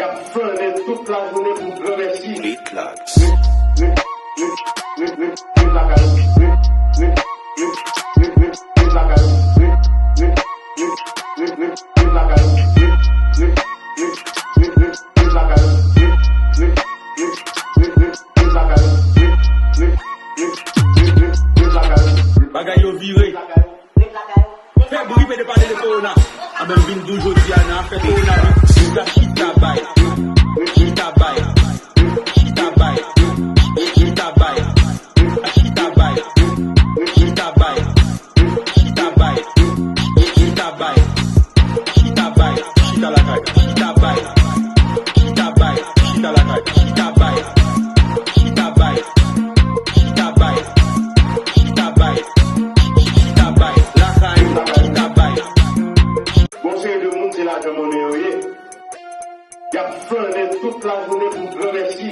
y a flâné toute la journée pour grand merci. Bagay yo viré. Fais bruit de parler de corona. A même vin toujours Diana, fait corona. La chita bay. Chita bay. Chita bay. Chita bay. Chita bay. Chita bay. Chita bay. Chita bay. Chita bay. Chita la caille. Chita bay. Chita bay. Chita la caille. Chita bay. Chita bay. Chita bay. Chita bay. Chita bay. La caille. Chita bay. Conseil de monde, c'est la monnaie. Y a flâné toute la journée pour grand merci.